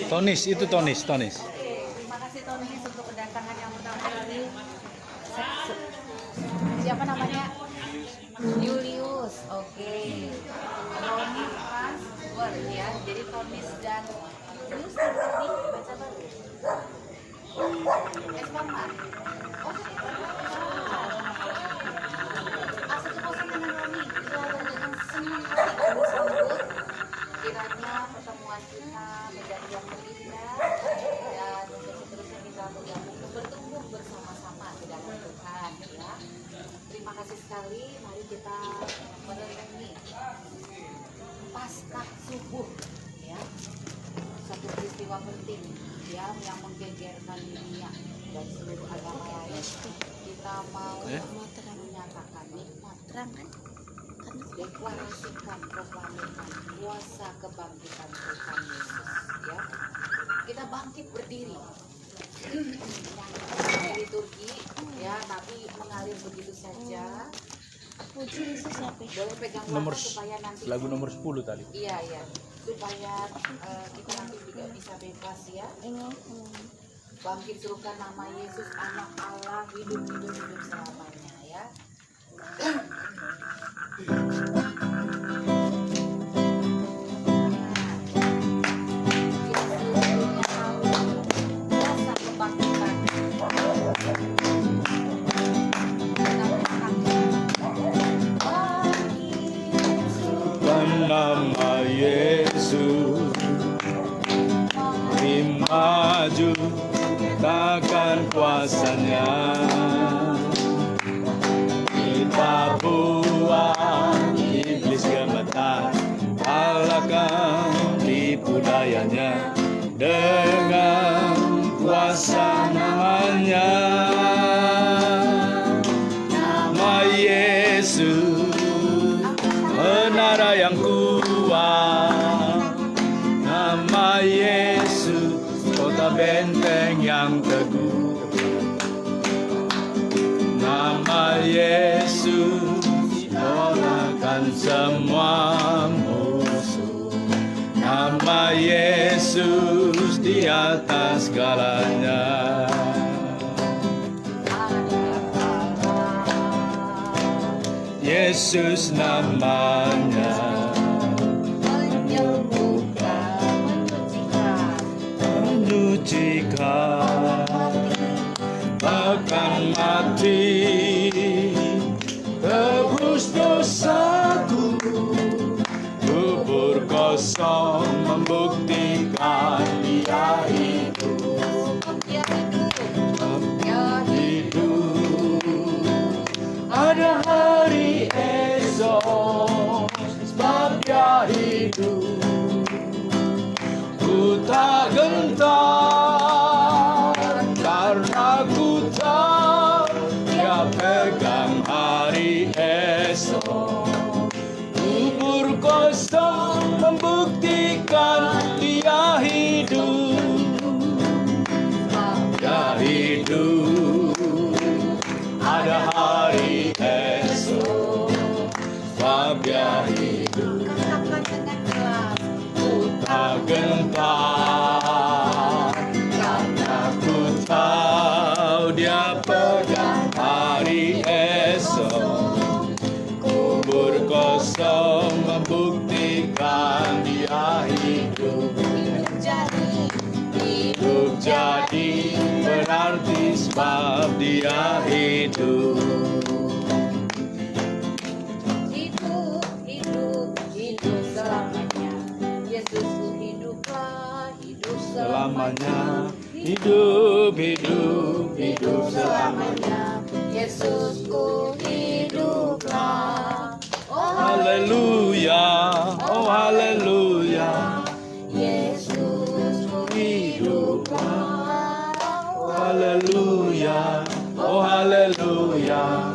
Tonis itu Tonis. Terima kasih Tonis untuk kedatangan yang pertama kali. Siapa namanya? Julius. Oke. Roni Transfer ya. Jadi Tonis dan Julius tadi baca baru. S1. Oh, asal kosan dengan Roni. Dengan senang hati kami sambut. Kiranya pertemuan kita menjadi yang terindah dan untuk seterusnya kita bertumbuh bersama-sama di dalam Tuhan ya. Terima kasih sekali. Mari kita merenungi Paskah subuh ya. Satu peristiwa penting ya yang menggegerkan dunia dan seluruh agama lain. Kita mau menyatakan nikmat terang kan? Deklarasikan, proklamirkan kuasa kebangkitan Tuhan Yesus ya. Kita bangkit berdiri menyanyi liturgi ya, tapi mengalir begitu saja. Puji Yesus ya, Boleh pegang Nomor supaya nanti lagu nomor 10 tadi. iya supaya kita nanti juga bisa bebas ya. Bangkit serukan nama Yesus anak Allah, hidup selamanya ya. Nama Yesus maju takkan kuasanya, kita buat iblis gemetar, kalahkan tipu dayanya dengan kuasa namanya. Nama Yesus menara yang kuat, nama Yesus kota benteng yang teguh, nama Yesus mengalahkan semua musuh, nama Yesus di atas segalanya. Yesus namanya menyembuhkan, menyucikan, bahkan mati tebus dosaku, kubur kosong membuktikan Dia hidup, ada hari esok sebab Dia hidup. Ku tak gentar karena ku tahu Dia pegang hari esok. Kubur kosong membuktikan Dia hidup, Dia hidup. Ada hari esok sebab Dia hidup. Ku tak gentar karena ku tahu Dia pegang hari esok. Kubur kosong membuktikan Dia hidup. Hidup jadi berarti sebab Dia hidup. Hidup selamanya. Yesusku hiduplah, hidup Selamanya hidup selamanya. Yesusku hiduplah. Oh haleluya, oh haleluya. Yesusku hiduplah. Haleluya, oh haleluya.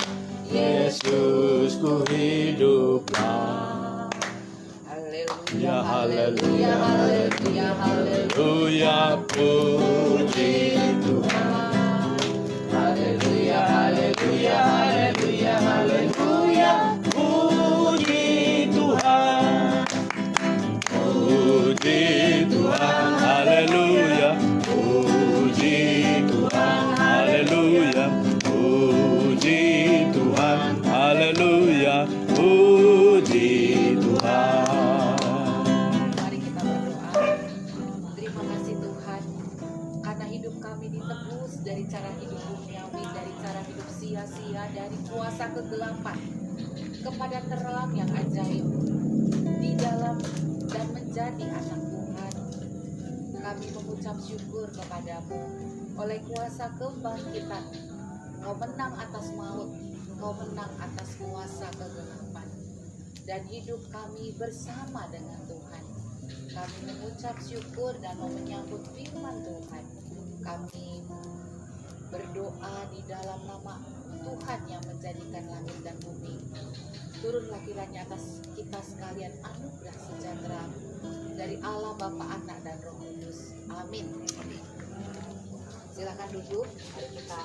Yesusku hiduplah. Haleluya, haleluya, haleluya, haleluya. Haleluya, puji Tuhan. Haleluya, haleluya, haleluya, haleluya. Puji Tuhan. kegelapan kepada terang yang ajaib di dalam dan menjadi anak Tuhan. Kami mengucap syukur kepadamu oleh kuasa kebangkitan. Kau menang atas maut, kau menang atas kuasa kegelapan, dan hidup kami bersama dengan Tuhan. Kami mengucap syukur dan mau menyambut firman Tuhan. Kami berdoa di dalam nama Tuhan yang menjadikan langit dan bumi. Turunlah kiranya atas kita sekalian anugerah sejahtera dari Allah Bapa, Anak, dan Roh Kudus. Amin. Silakan duduk. Mari kita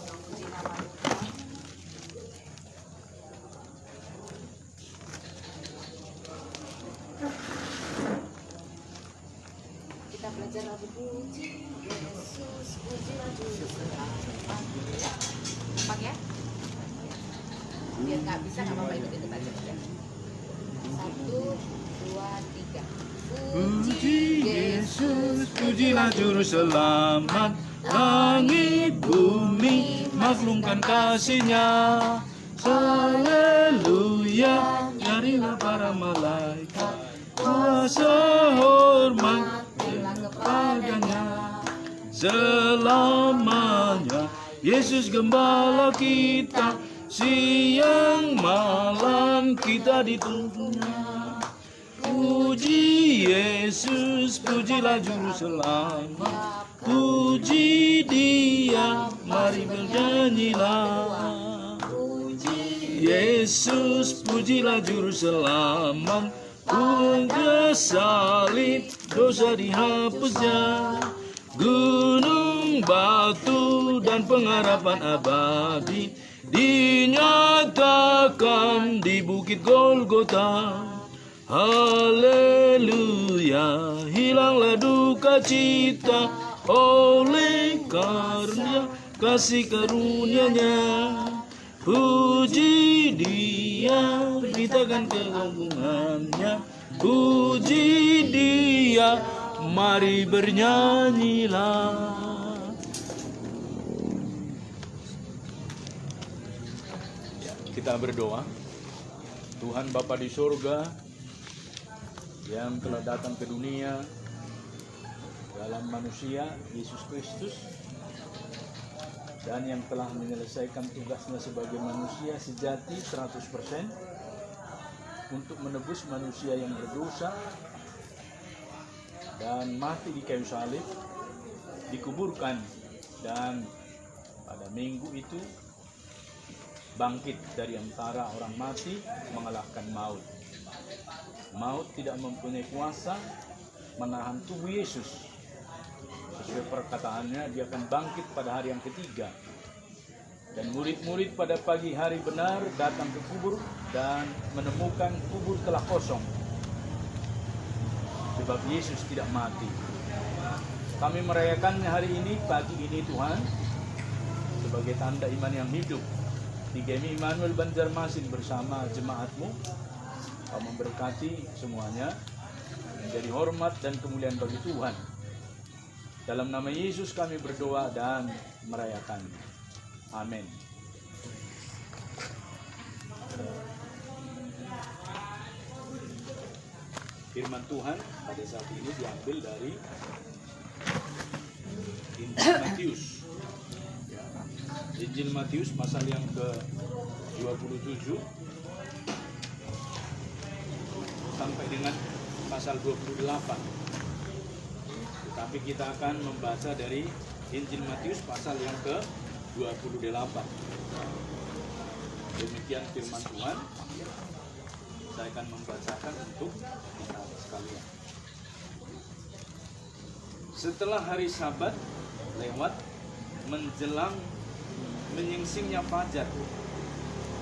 memuji nama Tuhan. Kita belajar lagu puji Yesus, pujilah Juru Selamat. Gampang ya? Biar nggak bisa nggak apa-apa, ikut aja. 1, 2, 3. Puji Yesus, pujilah Juru Selamat. Langit bumi maklumkan kasih-Nya. Haleluya, nyarilah para malaikat. Kuasa hormat kepadanya selamanya. Yesus gembala kita, siang malam kita dituntutnya. Puji Yesus, pujilah Juru Selamat. Puji Dia, mari bernyanyilah. Yesus, pujilah Juru Selamat. Puja salib, dosa dihapusnya. Gunung, batu, dan pengharapan abadi dinyatakan di bukit Golgota. Haleluya, hilanglah duka cita oleh karena kasih karunia-Nya. Puji Dia, beritakan keagungan-Nya. Puji Dia, mari bernyanyilah. Kita berdoa. Tuhan Bapa di surga yang telah datang ke dunia dalam manusia Yesus Kristus, dan yang telah menyelesaikan tugasnya sebagai manusia sejati 100% untuk menebus manusia yang berdosa dan mati di kayu salib, dikuburkan, dan pada minggu itu bangkit dari antara orang mati mengalahkan maut. Maut tidak mempunyai kuasa menahan tubuh Yesus. Sesuai perkataannya, Dia akan bangkit pada hari yang ketiga. Dan murid-murid pada pagi hari benar datang ke kubur dan menemukan kubur telah kosong. Sebab Yesus tidak mati. Kami merayakannya hari ini, pagi ini Tuhan, sebagai tanda iman yang hidup. Di GMI Immanuel Banjarmasin bersama jemaat-Mu, Kau memberkati semuanya, menjadi hormat dan kemuliaan bagi Tuhan. Dalam nama Yesus kami berdoa dan merayakannya. Amin. Firman Tuhan pada saat ini diambil dari Injil Matius. Injil Matius pasal yang ke-27 sampai dengan pasal 28. Tetapi kita akan membaca dari Injil Matius pasal yang ke-28. Demikian firman Tuhan. Saya akan membacakan untuk kita sekalian. Setelah hari Sabat lewat, menjelang menyingsingnya fajar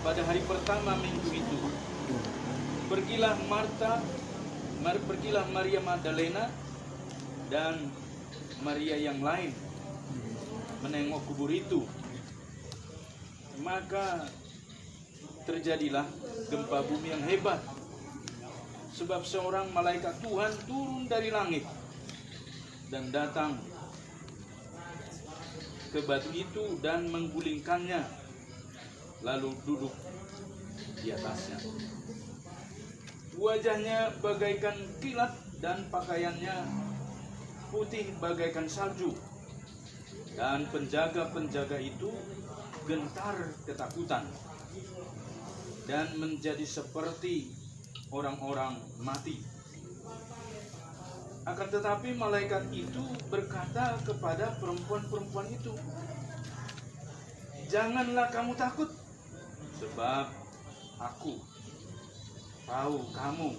pada hari pertama minggu itu, pergilah Maria Magdalena dan Maria yang lain menengok kubur itu. Maka terjadilah gempa bumi yang hebat, sebab seorang malaikat Tuhan turun dari langit dan datang ke batu itu dan menggulingkannya, lalu duduk di atasnya. Wajahnya bagaikan kilat dan pakaiannya putih bagaikan salju. Dan penjaga-penjaga itu gentar ketakutan dan menjadi seperti orang-orang mati. Akan tetapi malaikat itu berkata kepada perempuan-perempuan itu, "Janganlah kamu takut, sebab aku tahu kamu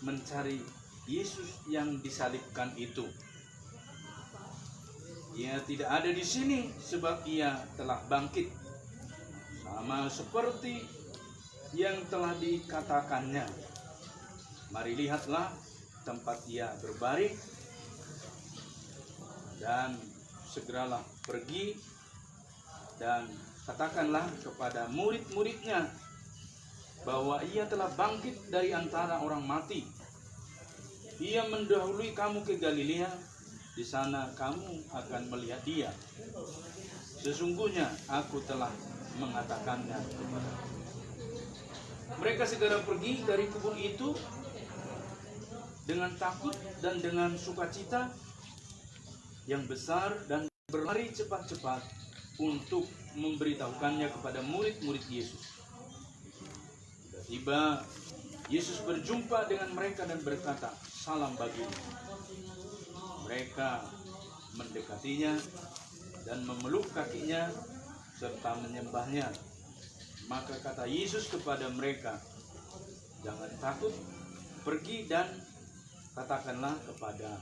mencari Yesus yang disalibkan itu. Ia tidak ada di sini, sebab ia telah bangkit, sama seperti yang telah dikatakannya. Mari lihatlah tempat ia berbaring, dan segeralah pergi dan katakanlah kepada murid-muridnya bahwa ia telah bangkit dari antara orang mati. Ia mendahului kamu ke Galilea, di sana kamu akan melihat dia. Sesungguhnya aku telah mengatakannya kepadamu." Mereka segera pergi dari kubur itu dengan takut dan dengan sukacita yang besar dan berlari cepat-cepat untuk memberitahukannya kepada murid-murid Yesus. Tiba-tiba Yesus berjumpa dengan mereka dan berkata, "Salam bagimu." Mereka mendekatinya dan memeluk kakinya serta menyembahnya. Maka kata Yesus kepada mereka, "Jangan takut, pergi dan katakanlah kepada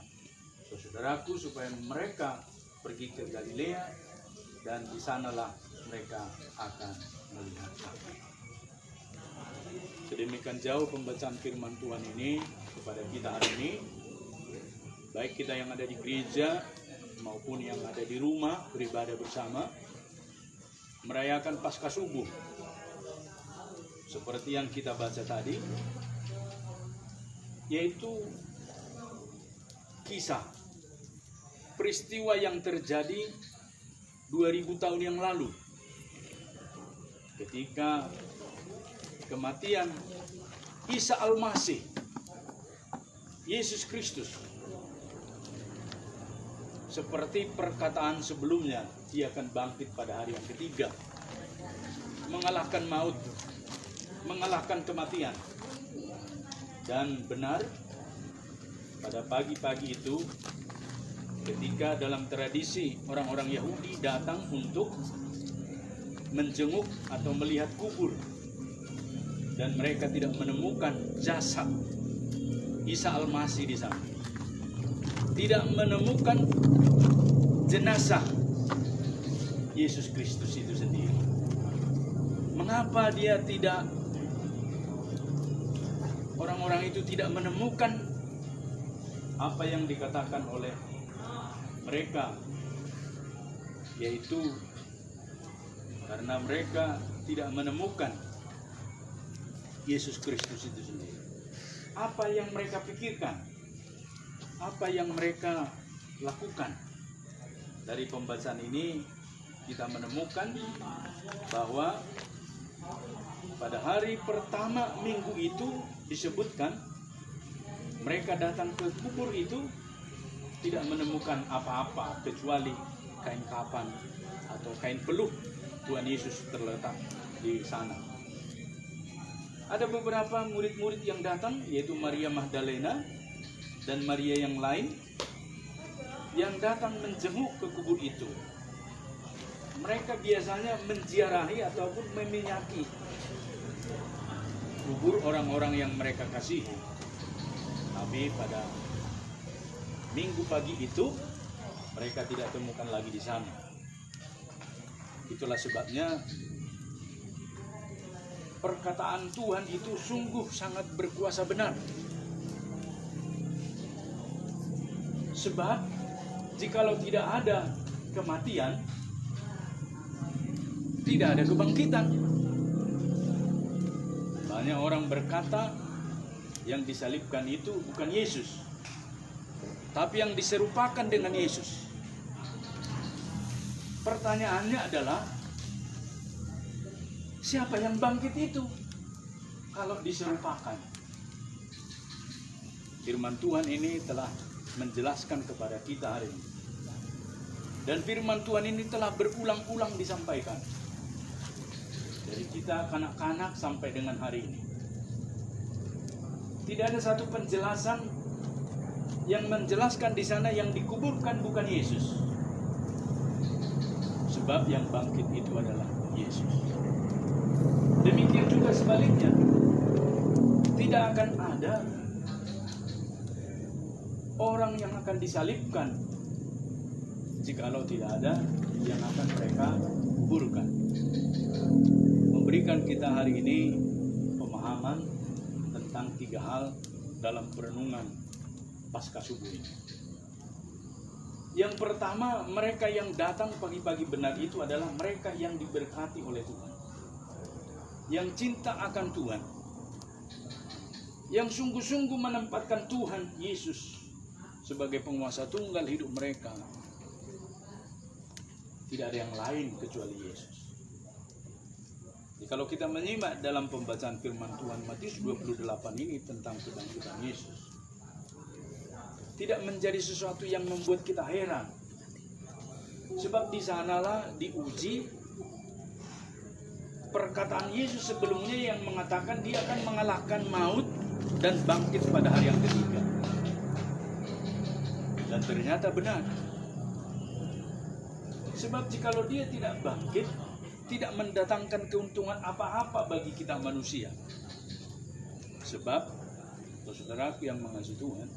saudaraku supaya mereka pergi ke Galilea, dan di sanalah mereka akan melihat aku." Sedemikian jauh pembacaan firman Tuhan ini kepada kita hari ini, baik kita yang ada di gereja maupun yang ada di rumah beribadah bersama, merayakan Paskah subuh. Seperti yang kita baca tadi, yaitu kisah peristiwa yang terjadi 2000 tahun yang lalu, ketika kematian Isa Al-Masih, Yesus Kristus. Seperti perkataan sebelumnya, dia akan bangkit pada hari yang ketiga, mengalahkan maut, mengalahkan kematian. Dan benar, pada pagi-pagi itu, ketika dalam tradisi orang-orang Yahudi datang untuk menjenguk atau melihat kubur, dan mereka tidak menemukan jasad Isa Al-Masih di sana, tidak menemukan jenazah Yesus Kristus itu sendiri. Mengapa orang-orang itu tidak menemukan apa yang dikatakan oleh mereka, yaitu karena mereka tidak menemukan Yesus Kristus itu sendiri. Apa yang mereka pikirkan? Apa yang mereka lakukan? Dari pembacaan ini kita menemukan bahwa pada hari pertama minggu itu disebutkan mereka datang ke kubur itu tidak menemukan apa-apa kecuali kain kapan atau kain peluh Tuhan Yesus terletak di sana. Ada beberapa murid-murid yang datang, yaitu Maria Magdalena dan Maria yang lain, yang datang menjenguk ke kubur itu. Mereka biasanya menziarahi ataupun meminyaki kubur orang-orang yang mereka kasihi. Tapi pada minggu pagi itu mereka tidak temukan lagi di sana. Itulah sebabnya perkataan Tuhan itu sungguh sangat berkuasa benar. Sebab jikalau tidak ada kematian, tidak ada kebangkitan. Banyak orang berkata yang disalibkan itu bukan Yesus, tapi yang diserupakan dengan Yesus. Pertanyaannya adalah, siapa yang bangkit itu? Kalau diserupakan. Firman Tuhan ini telah menjelaskan kepada kita hari ini. Dan firman Tuhan ini telah berulang-ulang disampaikan. Dari kita kanak-kanak sampai dengan hari ini. Tidak ada satu penjelasan yang menjelaskan di sana yang dikuburkan bukan Yesus. Sebab yang bangkit itu adalah Yesus. Demikian juga sebaliknya. Tidak akan ada orang yang akan disalibkan jikalau tidak ada yang akan mereka kuburkan. Memberikan kita hari ini pemahaman tentang 3 hal dalam perenungan Paskah subuh ini. Yang pertama, mereka yang datang pagi-pagi benar itu adalah mereka yang diberkati oleh Tuhan, yang cinta akan Tuhan, yang sungguh-sungguh menempatkan Tuhan Yesus sebagai penguasa tunggal hidup mereka. Tidak ada yang lain kecuali Yesus. Jadi kalau kita menyimak dalam pembacaan firman Tuhan Matius 28 ini tentang kebangkitan Yesus, tidak menjadi sesuatu yang membuat kita heran. Sebab di sanalah diuji perkataan Yesus sebelumnya yang mengatakan dia akan mengalahkan maut dan bangkit pada hari yang ketiga. Dan ternyata benar. Sebab jikalau dia tidak bangkit, tidak mendatangkan keuntungan apa-apa bagi kita manusia. Sebab, saudaraku yang mengasihi Tuhan,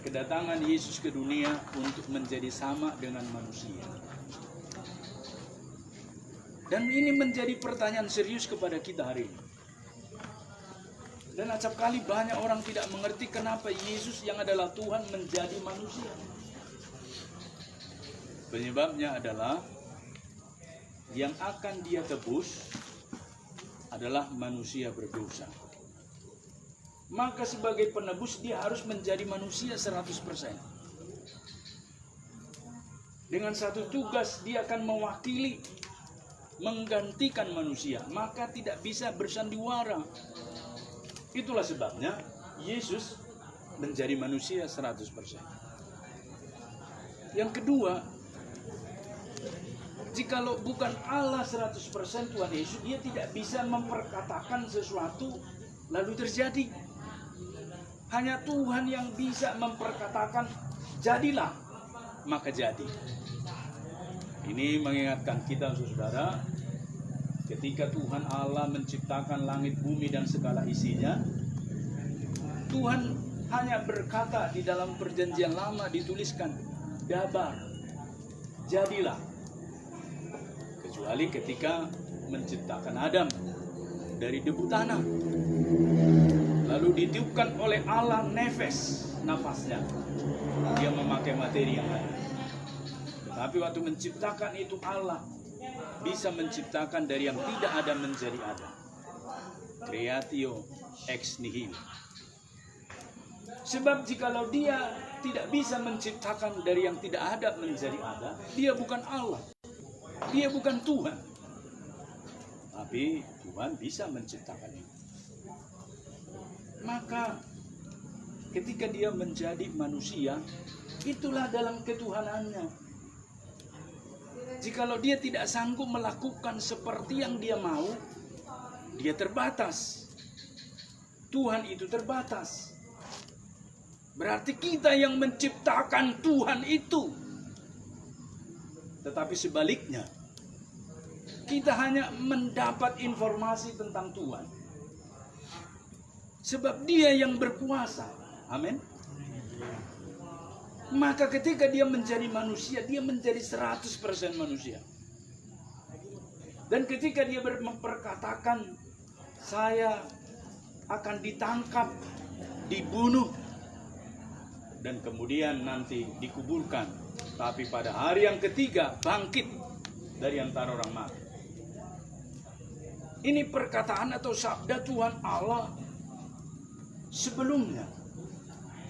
kedatangan Yesus ke dunia untuk menjadi sama dengan manusia. Dan ini menjadi pertanyaan serius kepada kita hari ini. Dan acap kali banyak orang tidak mengerti kenapa Yesus yang adalah Tuhan menjadi manusia. Penyebabnya adalah yang akan dia tebus adalah manusia berdosa. Maka sebagai penebus dia harus menjadi manusia 100%. Dengan satu tugas dia akan mewakili, menggantikan manusia. Maka tidak bisa bersandiwara. Itulah sebabnya Yesus menjadi manusia 100%. Yang kedua, jikalau bukan Allah 100% Tuhan Yesus, dia tidak bisa memperkatakan sesuatu lalu terjadi. Hanya Tuhan yang bisa memperkatakan jadilah, maka jadi. Ini mengingatkan kita saudara, ketika Tuhan Allah menciptakan langit, bumi dan segala isinya, Tuhan hanya berkata di dalam perjanjian lama dituliskan dabar, jadilah. Kecuali ketika menciptakan Adam dari debu tanah, lalu ditiupkan oleh Allah nafasnya, dia memakai materi yang ada. Tetapi waktu menciptakan itu Allah bisa menciptakan dari yang tidak ada menjadi ada. Creatio ex nihilo. Sebab jikalau dia tidak bisa menciptakan dari yang tidak ada menjadi ada, dia bukan Allah. Dia bukan Tuhan. Tapi Tuhan bisa menciptakan itu. Maka ketika dia menjadi manusia, itulah dalam ketuhanannya. Jikalau dia tidak sanggup melakukan seperti yang dia mau, dia terbatas. Tuhan itu terbatas. Berarti kita yang menciptakan Tuhan itu. Tetapi sebaliknya, kita hanya mendapat informasi tentang Tuhan. Sebab dia yang berkuasa. Amin. Maka ketika dia menjadi manusia, dia menjadi 100% manusia. Dan ketika dia memperkatakan, saya akan ditangkap, dibunuh, dan kemudian nanti dikuburkan. Tapi pada hari yang ketiga, bangkit dari antara orang mati. Ini perkataan atau sabda Tuhan Allah sebelumnya.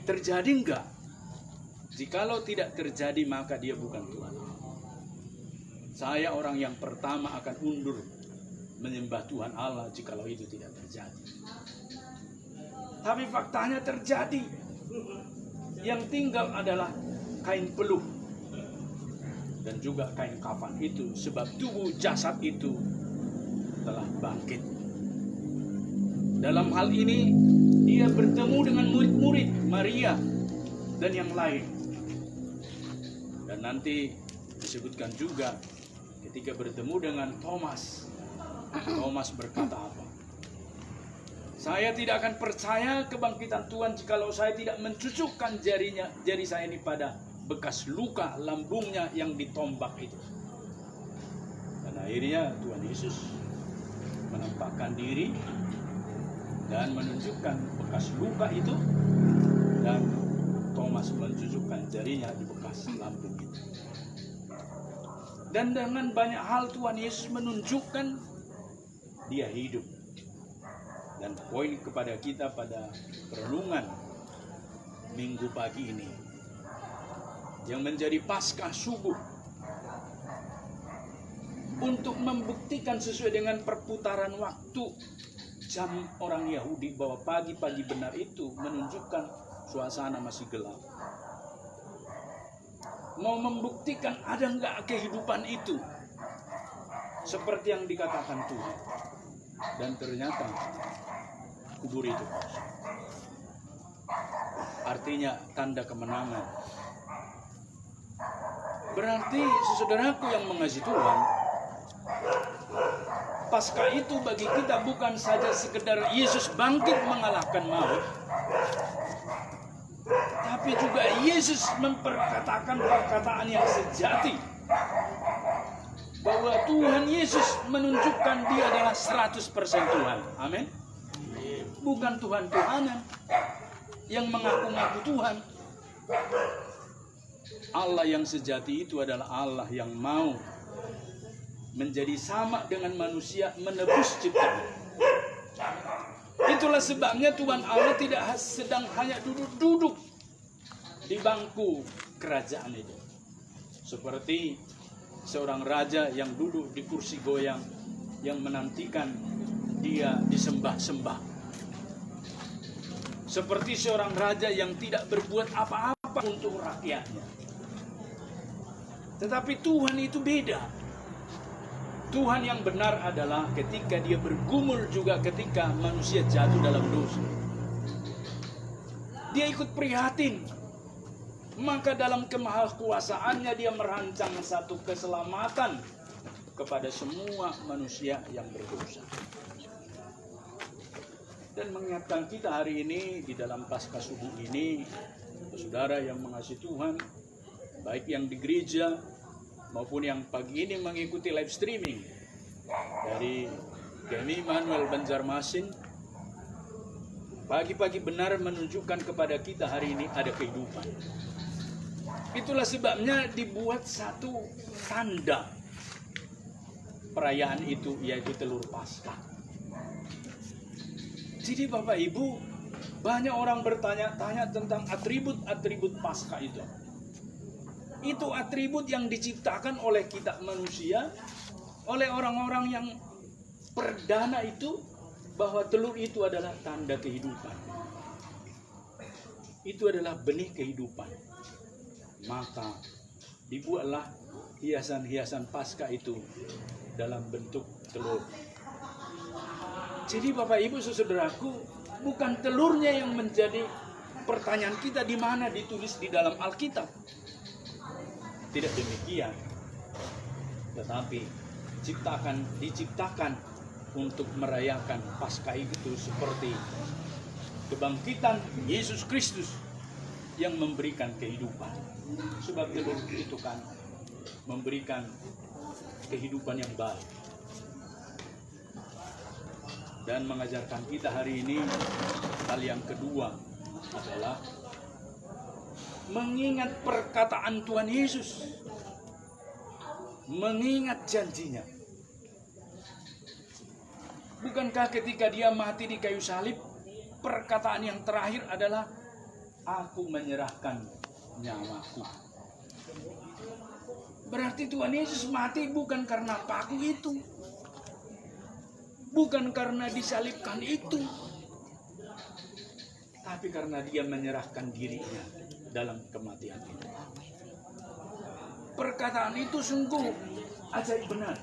Terjadi enggak? Jikalau tidak terjadi, maka dia bukan Tuhan. Saya orang yang pertama akan undur menyembah Tuhan Allah jikalau itu tidak terjadi. Tapi faktanya terjadi. Yang tinggal adalah kain peluh dan juga kain kafan itu, sebab tubuh jasad itu telah bangkit. Dalam hal ini dia bertemu dengan murid-murid Maria dan yang lain. Dan nanti disebutkan juga ketika bertemu dengan Thomas, Thomas berkata apa? Saya tidak akan percaya kebangkitan Tuhan jikalau saya tidak mencucukkan jari saya ini pada bekas luka lambungnya yang ditombak itu. Dan akhirnya Tuhan Yesus menampakkan diri dan menunjukkan bekas luka itu, dan Thomas mencucukkan jarinya di bekas lambung itu. Dan dengan banyak hal Tuhan Yesus menunjukkan dia hidup. Dan poin kepada kita pada perenungan minggu pagi ini, yang menjadi Paskah subuh, untuk membuktikan sesuai dengan perputaran waktu jam orang Yahudi bahwa pagi-pagi benar itu menunjukkan suasana masih gelap. Mau membuktikan ada enggak kehidupan itu seperti yang dikatakan Tuhan. Dan ternyata kubur itu kosong. Artinya tanda kemenangan. Berarti saudaraku yang mengasihi Tuhan, Paskah itu bagi kita bukan saja sekedar Yesus bangkit mengalahkan maut, tapi juga Yesus memperkatakan perkataan yang sejati, bahwa Tuhan Yesus menunjukkan dia adalah 100% Tuhan. Amin. Bukan Tuhan-Tuhanan yang mengaku-ngaku Tuhan. Allah yang sejati itu adalah Allah yang mau menjadi sama dengan manusia, menebus ciptaan. Itulah sebabnya Tuhan Allah tidak sedang hanya duduk-duduk di bangku kerajaan itu, seperti seorang raja yang duduk di kursi goyang yang menantikan dia disembah-sembah, seperti seorang raja yang tidak berbuat apa-apa untuk rakyatnya. Tetapi Tuhan itu beda. Tuhan yang benar adalah ketika dia bergumul juga ketika manusia jatuh dalam dosa. Dia ikut prihatin. Maka dalam kemahakuasaannya dia merancang satu keselamatan kepada semua manusia yang berdosa. Dan mengingatkan kita hari ini di dalam Paskah subuh ini, saudara yang mengasihi Tuhan, baik yang di gereja maupun yang pagi ini mengikuti live streaming dari GMI Immanuel Banjarmasin, pagi-pagi benar menunjukkan kepada kita hari ini ada kehidupan. Itulah sebabnya dibuat satu tanda perayaan itu, yaitu telur Paskah. Jadi Bapak Ibu, banyak orang bertanya-tanya tentang atribut-atribut Paskah itu. Itu atribut yang diciptakan oleh kita manusia, oleh orang-orang yang perdana itu, bahwa telur itu adalah tanda kehidupan. Itu adalah benih kehidupan. Maka dibuatlah hiasan-hiasan Paskah itu dalam bentuk telur. Jadi Bapak Ibu saudaraku, bukan telurnya yang menjadi pertanyaan kita di mana ditulis di dalam Alkitab. Tidak demikian. Tetapi diciptakan untuk merayakan Paskah itu seperti kebangkitan Yesus Kristus yang memberikan kehidupan. Sebab telur itu kan memberikan kehidupan yang baik. Dan mengajarkan kita hari ini hal yang kedua adalah mengingat perkataan Tuhan Yesus, mengingat janjinya. Bukankah ketika dia mati di kayu salib, perkataan yang terakhir adalah, aku menyerahkan nyawaku. Berarti Tuhan Yesus mati bukan karena paku itu. Bukan karena disalibkan itu. Tapi karena dia menyerahkan dirinya dalam kematian itu. Perkataan itu sungguh ajaib benar.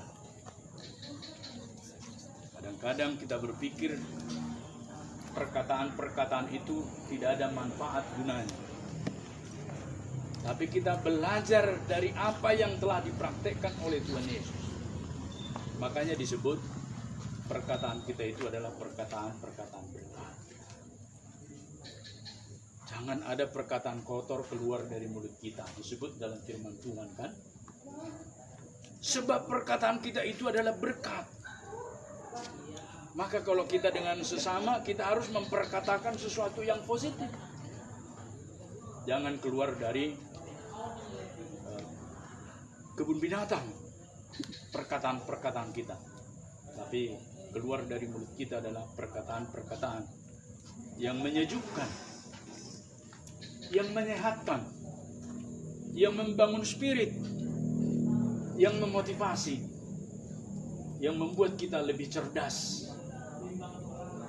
Kadang-kadang kita berpikir perkataan-perkataan itu tidak ada manfaat gunanya. Tapi kita belajar dari apa yang telah dipraktekkan oleh Tuhan Yesus. Makanya disebut perkataan kita itu adalah perkataan-perkataan berkah. Jangan ada perkataan kotor keluar dari mulut kita. Disebut dalam firman Tuhan kan. Sebab perkataan kita itu adalah berkat. Maka kalau kita dengan sesama, kita harus memperkatakan sesuatu yang positif. Jangan keluar dari kebun binatang perkataan-perkataan kita. Tapi keluar dari mulut kita adalah perkataan-perkataan yang menyejukkan, yang menyehatkan, yang membangun spirit, yang memotivasi, yang membuat kita lebih cerdas.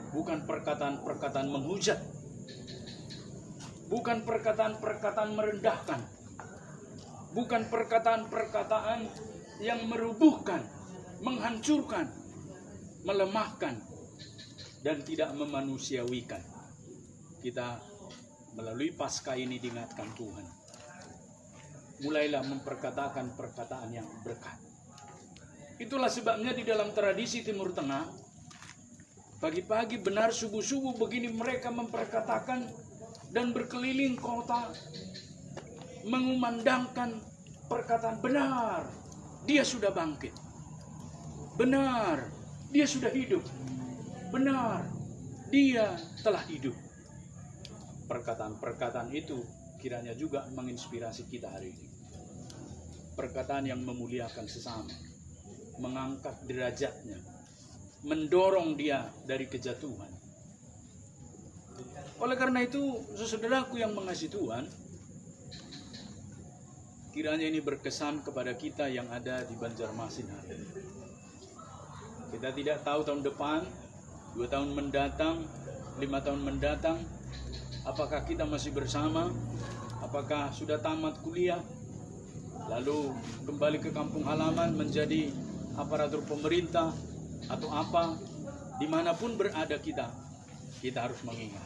Bukan perkataan-perkataan menghujat, bukan perkataan-perkataan merendahkan, bukan perkataan-perkataan yang merubuhkan, menghancurkan, melemahkan, dan tidak memanusiawikan. Kita melalui Paskah ini diingatkan Tuhan. Mulailah memperkatakan perkataan yang berkat. Itulah sebabnya di dalam tradisi Timur Tengah, pagi-pagi benar subuh-subuh begini mereka memperkatakan dan berkeliling kota mengumandangkan perkataan benar. Dia sudah bangkit. Benar, dia sudah hidup. Benar, dia telah hidup. Perkataan-perkataan itu kiranya juga menginspirasi kita hari ini. Perkataan yang memuliakan sesama, mengangkat derajatnya, mendorong dia dari kejatuhan. Oleh karena itu, saudaraku yang mengasihi Tuhan, kiranya ini berkesan kepada kita yang ada di Banjarmasin hari ini. Kita tidak tahu tahun depan, 2 tahun mendatang, 5 tahun mendatang, apakah kita masih bersama, apakah sudah tamat kuliah, lalu kembali ke kampung halaman menjadi aparatur pemerintah, atau apa, dimanapun berada kita harus mengingat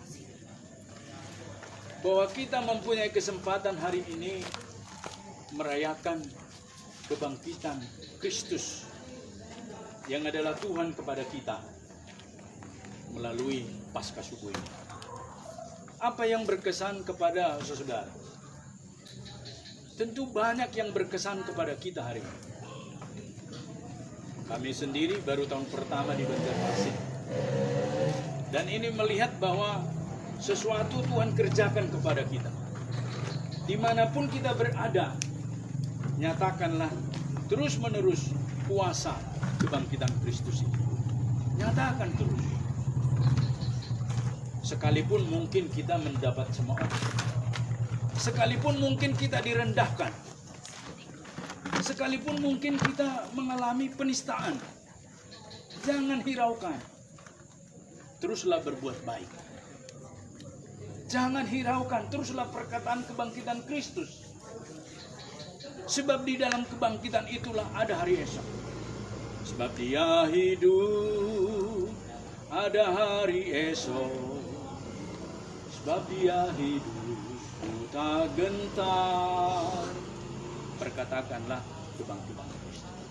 bahwa kita mempunyai kesempatan hari ini merayakan kebangkitan Kristus yang adalah Tuhan kepada kita melalui Paskah subuh ini. Apa yang berkesan kepada saudara? Tentu banyak yang berkesan kepada kita hari ini. Kami sendiri baru tahun pertama di Banjarmasin. Dan ini melihat bahwa sesuatu Tuhan kerjakan kepada kita. Dimanapun kita berada, nyatakanlah terus-menerus kuasa kebangkitan Kristus ini. Nyatakan terus. Sekalipun mungkin kita mendapat cemooh. Sekalipun mungkin kita direndahkan. Sekalipun mungkin kita mengalami penistaan, jangan hiraukan. Teruslah berbuat baik. Jangan hiraukan, teruslah perkataan kebangkitan Kristus. Sebab di dalam kebangkitan itulah ada hari esok. Sebab dia hidup, ada hari esok. Sebab dia hidup, tak gentar. Perkatakanlah kebangkitan Kristus.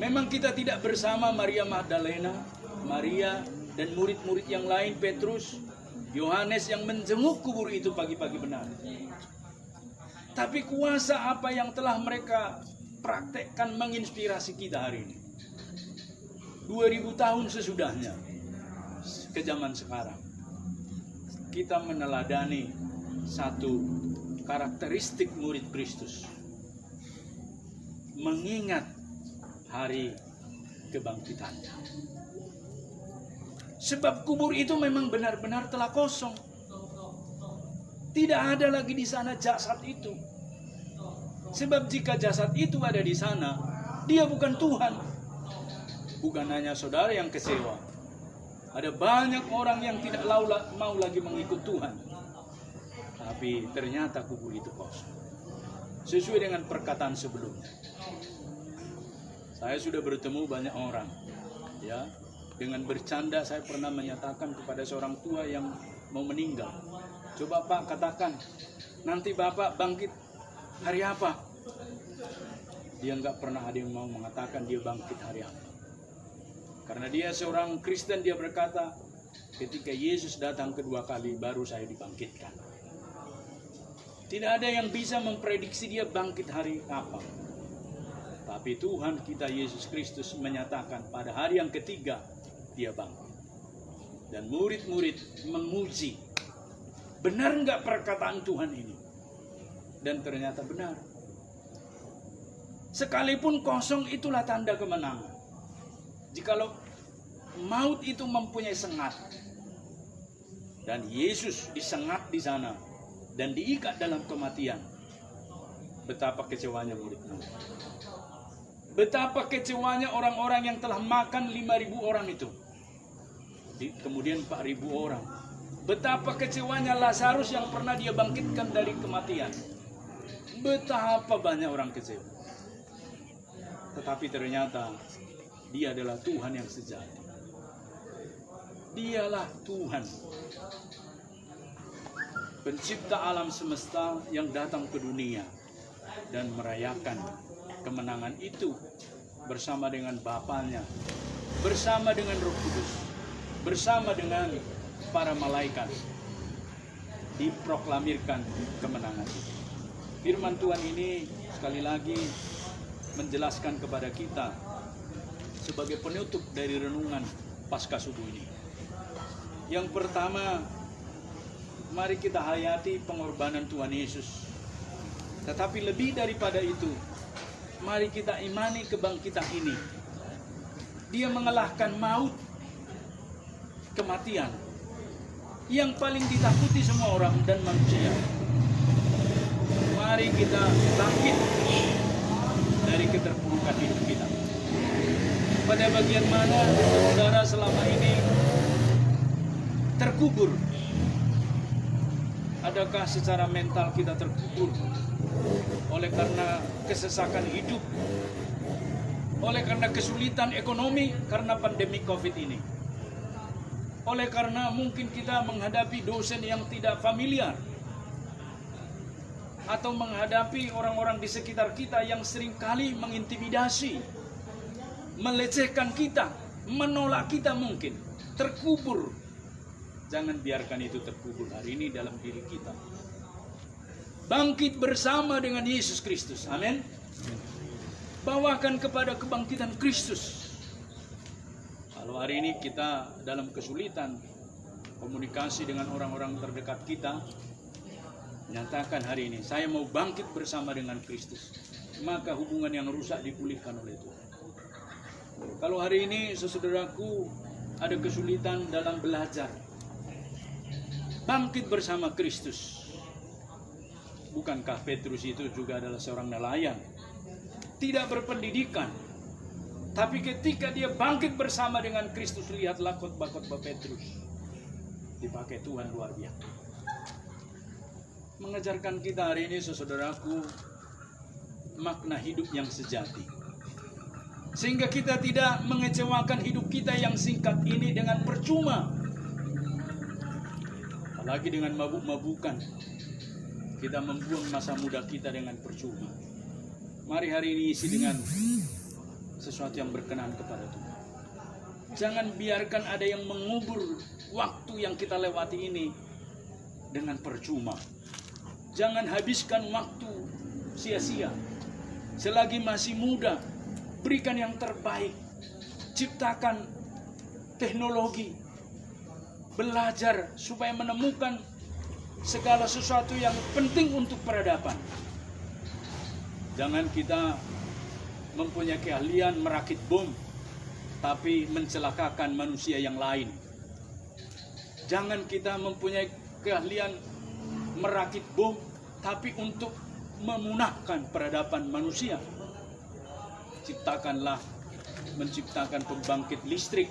Memang kita tidak bersama Maria Magdalena, Maria dan murid-murid yang lain, Petrus, Yohanes yang menjenguk kubur itu pagi-pagi benar. Tapi kuasa apa yang telah mereka praktekkan menginspirasi kita hari ini. 2000 tahun sesudahnya, ke zaman sekarang, kita meneladani satu karakteristik murid Kristus. Mengingat hari kebangkitannya. Sebab kubur itu memang benar-benar telah kosong. Tidak ada lagi di sana jasad itu. Sebab jika jasad itu ada di sana, dia bukan Tuhan. Bukan hanya saudara yang kecewa. Ada banyak orang yang tidak mau lagi mengikut Tuhan. Tapi ternyata kubur itu kosong. Sesuai dengan perkataan sebelumnya. Saya sudah bertemu banyak orang. Ya, dengan bercanda saya pernah menyatakan kepada seorang tua yang mau meninggal. Coba Pak katakan, nanti Bapak bangkit hari apa? Dia nggak pernah ada yang mau mengatakan dia bangkit hari apa. Karena dia seorang Kristen, dia berkata, ketika Yesus datang kedua kali baru saya dibangkitkan. Tidak ada yang bisa memprediksi dia bangkit hari apa. Tapi Tuhan kita Yesus Kristus menyatakan pada hari yang ketiga dia bangkit. Dan murid-murid menguji, benar nggak perkataan Tuhan ini? Dan ternyata benar. Sekalipun kosong itulah tanda kemenangan. Jikalau maut itu mempunyai sengat, dan Yesus disengat di sana dan diikat dalam kematian, betapa kecewanya murid-murid. Betapa kecewanya orang-orang yang telah makan 5.000 orang itu. Kemudian 4.000 orang. Betapa kecewanya Lazarus yang pernah dia bangkitkan dari kematian. Betapa banyak orang kecewa. Tetapi ternyata dia adalah Tuhan yang sejati. Dialah Tuhan, pencipta alam semesta yang datang ke dunia dan merayakan kemenangan itu bersama dengan Bapanya, bersama dengan Roh Kudus, bersama dengan para malaikat. Diproklamirkan kemenangan itu. Firman Tuhan ini sekali lagi menjelaskan kepada kita sebagai penutup dari renungan Paskah subuh ini. Yang pertama, mari kita hayati pengorbanan Tuhan Yesus. Tetapi lebih daripada itu, mari kita imani kebangkitan ini. Dia mengalahkan maut, kematian, yang paling ditakuti semua orang dan manusia. Mari kita bangkit dari keterpurukan hidup kita. Pada bagian mana saudara selama ini terkubur? Adakah secara mental kita terkubur oleh karena kesesakan hidup, oleh karena kesulitan ekonomi karena pandemi COVID ini, oleh karena mungkin kita menghadapi dosen yang tidak familiar, atau menghadapi orang-orang di sekitar kita yang seringkali mengintimidasi, melecehkan kita, menolak kita mungkin, terkubur. Jangan biarkan itu terkubur hari ini dalam diri kita. Bangkit bersama dengan Yesus Kristus. Amin. Bawakan kepada kebangkitan Kristus. Kalau hari ini kita dalam kesulitan komunikasi dengan orang-orang terdekat kita, nyatakan hari ini, saya mau bangkit bersama dengan Kristus. Maka hubungan yang rusak dipulihkan oleh Tuhan. Kalau hari ini saudaraku ada kesulitan dalam belajar, bangkit bersama Kristus. Bukankah Petrus itu juga adalah seorang nelayan, tidak berpendidikan, tapi ketika dia bangkit bersama dengan Kristus, lihatlah khotbah-khotbah Petrus, dipakai Tuhan luar biasa. Mengajarkan kita hari ini saudaraku makna hidup yang sejati, sehingga kita tidak mengecewakan hidup kita yang singkat ini dengan percuma, apalagi dengan mabuk-mabukan. Kita membuang masa muda kita dengan percuma. Mari hari ini isi dengan sesuatu yang berkenan kepada Tuhan. Jangan biarkan ada yang mengubur waktu yang kita lewati ini dengan percuma. Jangan habiskan waktu sia-sia. Selagi masih muda, berikan yang terbaik. Ciptakan teknologi. Belajar supaya menemukan segala sesuatu yang penting untuk peradaban. Jangan kita mempunyai keahlian merakit bom, tapi mencelakakan manusia yang lain. Jangan kita mempunyai keahlian merakit bom, tapi untuk memunahkan peradaban manusia. Menciptakan pembangkit listrik,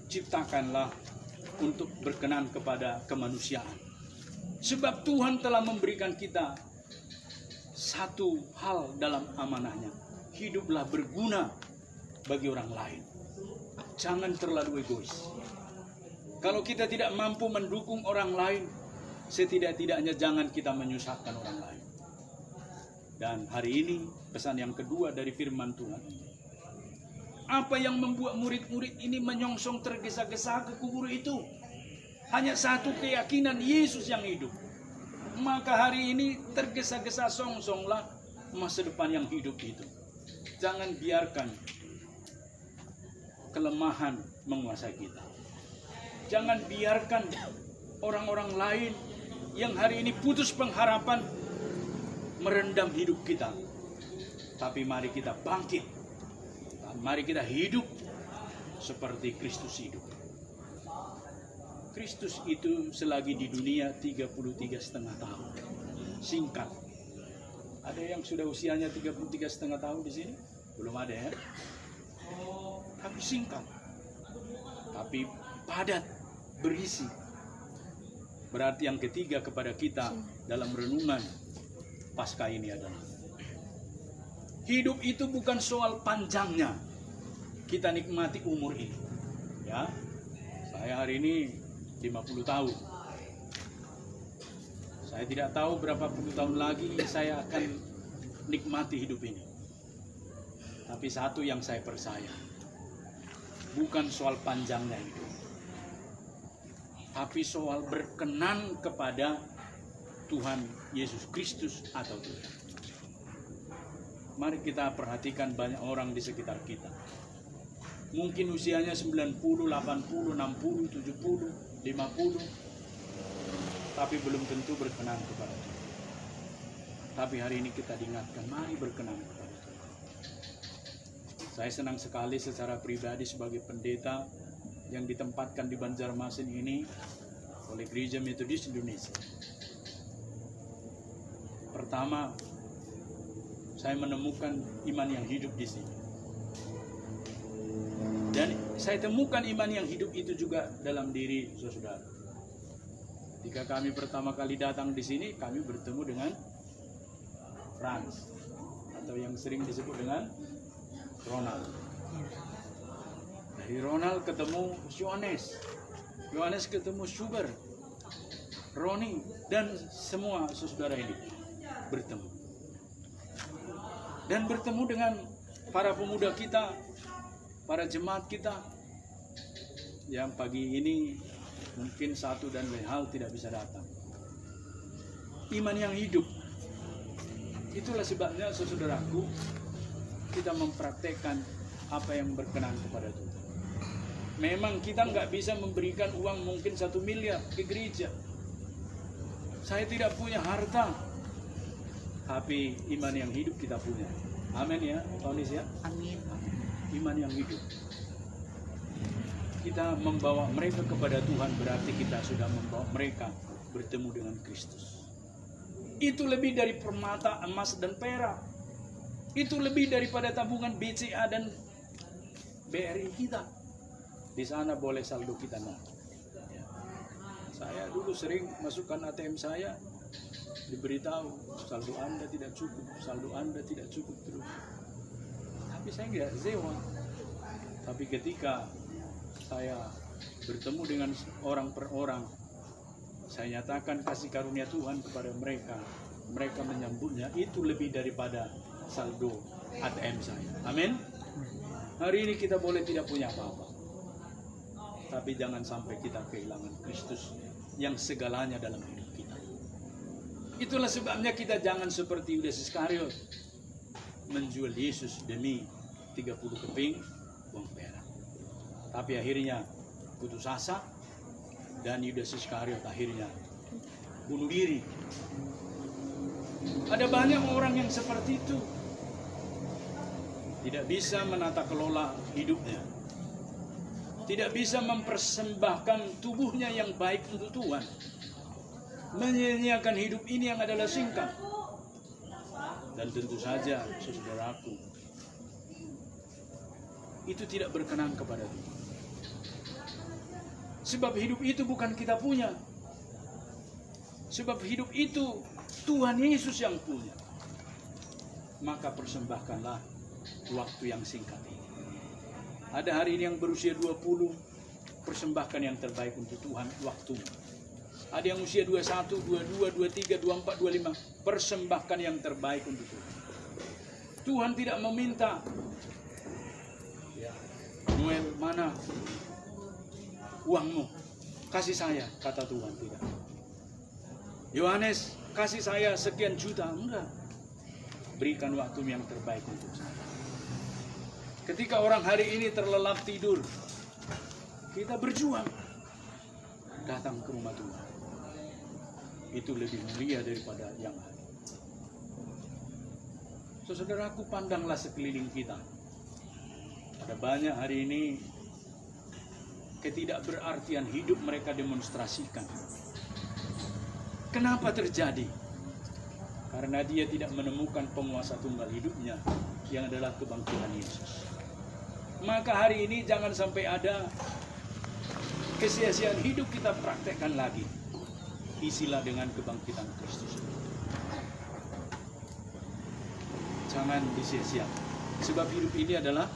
ciptakanlah untuk berkenan kepada kemanusiaan. Sebab Tuhan telah memberikan kita satu hal dalam amanahnya. Hiduplah berguna bagi orang lain. Jangan terlalu egois. Kalau kita tidak mampu mendukung orang lain, setidak-tidaknya jangan kita menyusahkan orang lain. Dan hari ini pesan yang kedua dari firman Tuhan. Apa yang membuat murid-murid ini menyongsong tergesa-gesa ke kubur itu? Hanya satu keyakinan, Yesus yang hidup. Maka hari ini tergesa-gesa songsonglah masa depan yang hidup itu. Jangan biarkan kelemahan menguasai kita. Jangan biarkan orang-orang lain yang hari ini putus pengharapan merendam hidup kita. Tapi mari kita bangkit. Mari kita hidup seperti Kristus hidup. Kristus itu selagi di dunia 33,5 tahun. Singkat. Ada yang sudah usianya 33,5 tahun di sini? Belum ada ya? Tapi singkat. Tapi padat, berisi. Berarti yang ketiga kepada kita dalam renungan Paskah ini adalah hidup itu bukan soal panjangnya. Kita nikmati umur ini. Ya. Saya hari ini 50 tahun. Saya tidak tahu berapa puluh tahun lagi saya akan nikmati hidup ini. Tapi satu yang saya percaya, bukan soal panjangnya hidup, tapi soal berkenan kepada Tuhan Yesus Kristus atau Tuhan. Mari kita perhatikan banyak orang di sekitar kita. Mungkin usianya 90, 80, 60, 70, 50, tapi belum tentu berkenan kepada Tuhan. Tapi hari ini kita diingatkan, mari berkenan kepada Tuhan. Saya senang sekali secara pribadi sebagai pendeta yang ditempatkan di Banjarmasin ini oleh Gereja Metodis Indonesia. Pertama, saya menemukan iman yang hidup di sini. Dan saya temukan iman yang hidup itu juga dalam diri saudara. Ketika kami pertama kali datang di sini, kami bertemu dengan Franz, atau yang sering disebut dengan Ronald. Dari Ronald ketemu Yohanes, Yohanes ketemu Sugar, Roni, dan semua saudara ini bertemu. Dan bertemu dengan para pemuda kita, para jemaat kita yang pagi ini mungkin satu dan lain hal tidak bisa datang. Iman yang hidup. Itulah sebabnya saudaraku, kita mempraktekkan apa yang berkenan kepada Tuhan. Memang kita nggak bisa memberikan uang mungkin 1 miliar ke gereja. Saya tidak punya harta, tapi iman yang hidup kita punya. Amin ya, Tonis ya. Amin. Iman yang hidup. Kita membawa mereka kepada Tuhan, berarti kita sudah membawa mereka bertemu dengan Kristus. Itu lebih dari permata, emas, dan perak. Itu lebih daripada tabungan BCA dan BRI kita. Di sana boleh saldo kita naik. Ya. Saya dulu sering masukkan ATM saya, diberitahu saldo Anda tidak cukup, saldo Anda tidak cukup terus. Tapi saya nggak zewa. Tapi ketika saya bertemu dengan orang per orang, saya nyatakan kasih karunia Tuhan kepada mereka, mereka menyambutnya, itu lebih daripada saldo ATM saya. Amin. Hari ini kita boleh tidak punya apa-apa, tapi jangan sampai kita kehilangan Kristus yang segalanya dalam hidup kita. Itulah sebabnya kita jangan seperti Yudas Iskariot menjual Yesus demi 30 keping uang perak. Tapi akhirnya putus asa dan Yudas Iskariot akhirnya bunuh diri. Ada banyak orang yang seperti itu. Tidak bisa menata kelola hidupnya. Tidak bisa mempersembahkan tubuhnya yang baik untuk Tuhan. Menyia-nyiakan hidup ini yang adalah singkat. Dan tentu saja, saudaraku, itu tidak berkenan kepada Tuhan. Sebab hidup itu bukan kita punya. Sebab hidup itu Tuhan Yesus yang punya. Maka persembahkanlah waktu yang singkat ini. Ada hari ini yang berusia 20, persembahkan yang terbaik untuk Tuhan waktu. Ada yang usia 21, 22, 23, 24, 25, persembahkan yang terbaik untuk Tuhan. Tuhan tidak meminta, Noel, mana uangmu? Kasih saya, kata Tuhan, tidak. Yohanes, kasih saya sekian juta, enggak. Berikan waktu yang terbaik untuk saya. Ketika orang hari ini terlelap tidur, kita berjuang datang ke rumah Tuhan. Itu lebih mulia daripada yang lain. Saudaraku, pandanglah sekeliling kita. Ada banyak hari ini ketidakberartian hidup mereka demonstrasikan. Kenapa terjadi? Karena dia tidak menemukan penguasa tunggal hidupnya, yang adalah kebangkitan Yesus. Maka hari ini jangan sampai ada kesia-siaan hidup kita praktekkan lagi. Isilah dengan kebangkitan Kristus. Jangan disia-siakan. Sebab hidup ini adalah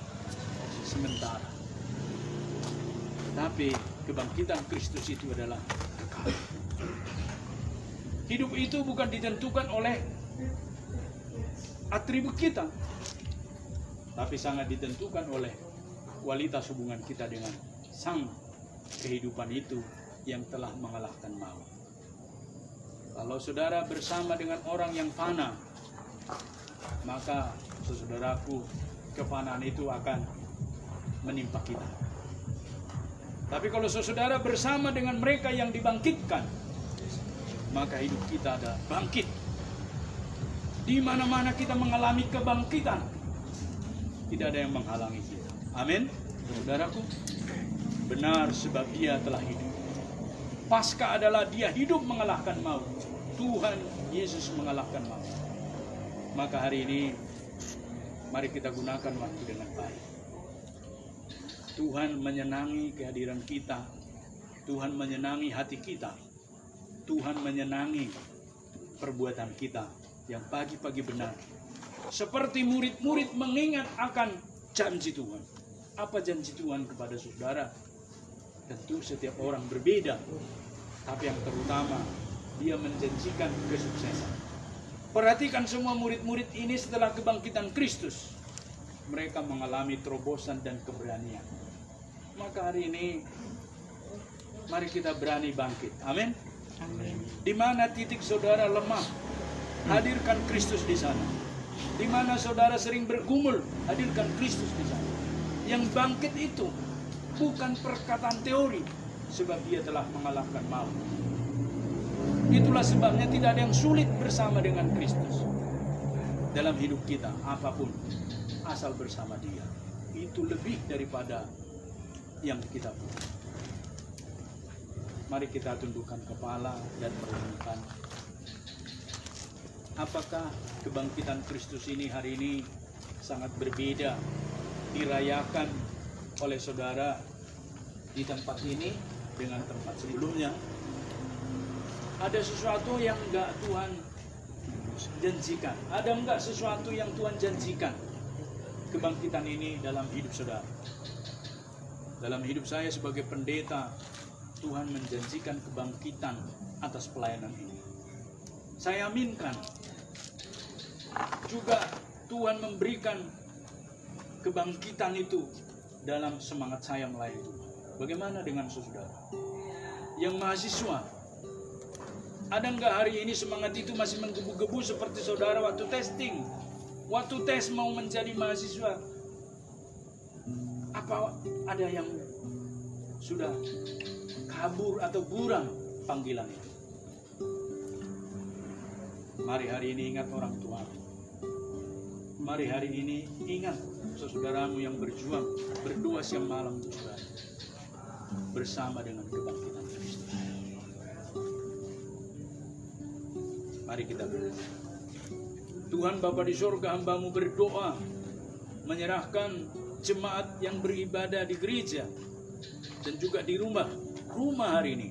sementara. Tapi kebangkitan Kristus itu adalah kekal. Hidup itu bukan ditentukan oleh atribut kita, tapi sangat ditentukan oleh kualitas hubungan kita dengan sang kehidupan itu yang telah mengalahkan maut. Kalau saudara bersama dengan orang yang fana, maka saudaraku, kefanaan itu akan menimpa kita. Tapi kalau saudara bersama dengan mereka yang dibangkitkan, maka hidup kita ada bangkit. Di mana-mana kita mengalami kebangkitan, tidak ada yang menghalangi kita. Amin. Saudaraku, benar, sebab dia telah hidup. Paskah adalah dia hidup mengalahkan maut. Tuhan Yesus mengalahkan maut. Maka hari ini mari kita gunakan waktu dengan baik. Tuhan menyenangi kehadiran kita. Tuhan menyenangi hati kita. Tuhan menyenangi perbuatan kita yang pagi-pagi benar. Seperti murid-murid mengingat akan janji Tuhan. Apa janji Tuhan kepada saudara? Tentu setiap orang berbeda. Tapi yang terutama, dia menjanjikan kesuksesan. Perhatikan semua murid-murid ini setelah kebangkitan Kristus. Mereka mengalami terobosan dan keberanian. Maka hari ini, mari kita berani bangkit. Amin. Amin. Di mana titik saudara lemah, hadirkan Kristus di sana. Di mana saudara sering bergumul, hadirkan Kristus di sana. Yang bangkit itu bukan perkataan teori, sebab dia telah mengalahkan maut. Itulah sebabnya tidak ada yang sulit bersama dengan Kristus. Dalam hidup kita, apapun, asal bersama dia. Itu lebih daripada yang kita punya. Mari kita tundukkan kepala dan merenungkan. Apakah kebangkitan Kristus ini hari ini sangat berbeda dirayakan oleh saudara di tempat ini dengan tempat sebelumnya? Ada sesuatu yang enggak Tuhan janjikan? Ada enggak sesuatu yang Tuhan janjikan kebangkitan ini dalam hidup saudara? Dalam hidup saya sebagai pendeta, Tuhan menjanjikan kebangkitan atas pelayanan ini. Saya aminkan. Juga Tuhan memberikan kebangkitan itu dalam semangat saya melayani Tuhan. Bagaimana dengan saudara? Yang mahasiswa, ada enggak hari ini semangat itu masih menggebu-gebu seperti saudara waktu testing? Waktu tes mau menjadi mahasiswa, apa ada yang sudah kabur atau buram panggilan itu? Mari hari ini ingat orang tua. Mari hari ini ingat saudaramu yang berjuang, berdoa siang malam untuk saudara, bersama dengan kebangkitan Kristus. Mari kita berdoa. Tuhan Bapa di surga, hamba-Mu berdoa menyerahkan jemaat yang beribadah di gereja dan juga di rumah hari ini.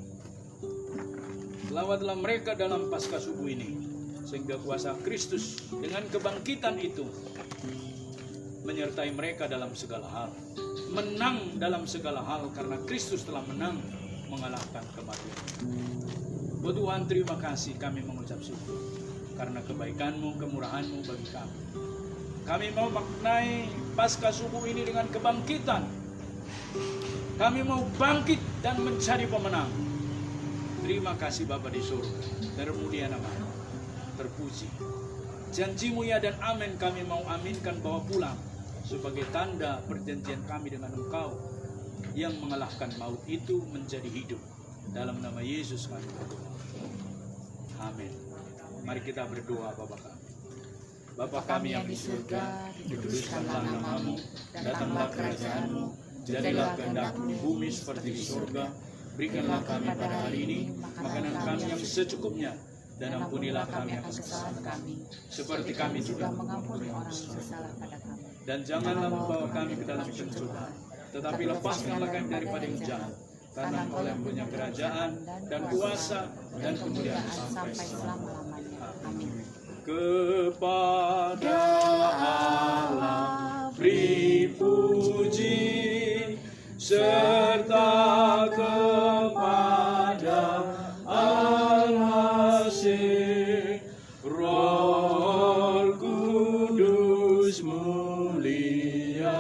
Lawatlah mereka dalam Paskah subuh ini, sehingga kuasa Kristus dengan kebangkitan itu menyertai mereka dalam segala hal. Menang dalam segala hal karena Kristus telah menang mengalahkan kematian. Oh Tuhan, terima kasih, kami mengucap syukur karena kebaikan-Mu, kemurahan-Mu bagi kami. Kami mau maknai Paskah subuh ini dengan kebangkitan. Kami mau bangkit dan mencari pemenang. Terima kasih Bapa di surga, termulia nama-Mu, terpuji. Janji-Mu ya dan amin kami mau aminkan bawa pulang sebagai tanda perjanjian kami dengan Engkau yang mengalahkan maut itu menjadi hidup. Dalam nama Yesus kami berdoa. Amin. Mari kita berdoa Bapa kami. Bapa kami yang di surga, dikuduskanlah nama-Mu, datanglah kerajaan-Mu, jadilah kehendak-Mu di bumi seperti di surga. Berikanlah kami pada hari ini makanan kami yang secukupnya, dan ampunilah kami akan kesalahan kami, seperti kami juga mengampuni orang yang bersalah pada kami. Dan janganlah membawa kami ke dalam pencobaan, tetapi lepaskanlah kami daripada yang jahat. Karena Engkau yang punya kerajaan dan kuasa dan kemuliaan sampai selama-lamanya. Amin. Kepada Allah beri puji, serta kepada Al-Masih, Roh Kudus muliakan,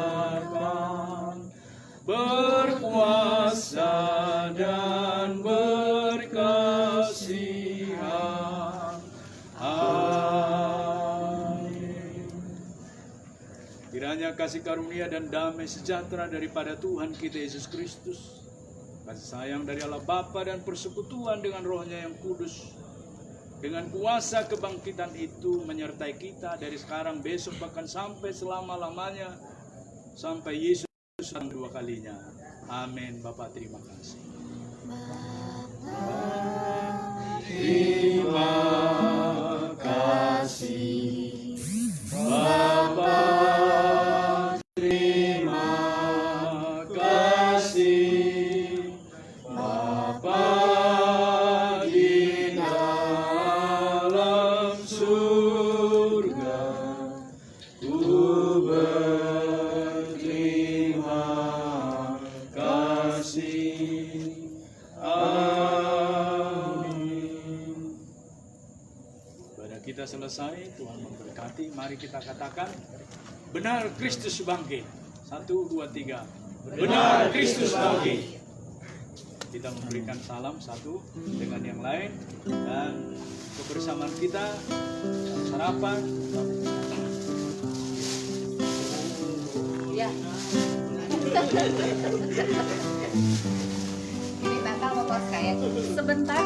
berkuasa dan berkasihan. Amin. Kiranya kasih karunia dan damai sejahtera daripada Tuhan kita Yesus Kristus, kasih sayang dari Allah Bapa dan persekutuan dengan Roh-Nya yang kudus, dengan kuasa kebangkitan itu menyertai kita dari sekarang, besok, bahkan sampai selama-lamanya, sampai Yesus datang dua kalinya. Amin. Bapak terima kasih. Terima kasih Bapa, terima kasih Bapa di dalam surga, ku berterima kasih. Amin. Ibadah kita selesai, Tuhan memberkati. Mari kita katakan, benar Kristus bangkit. 1, 2, 3. Benar Kristus bangkit. Kita memberikan salam satu dengan yang lain, dan kebersamaan kita sarapan. Ya. Ini Natal mau kayak sebentar.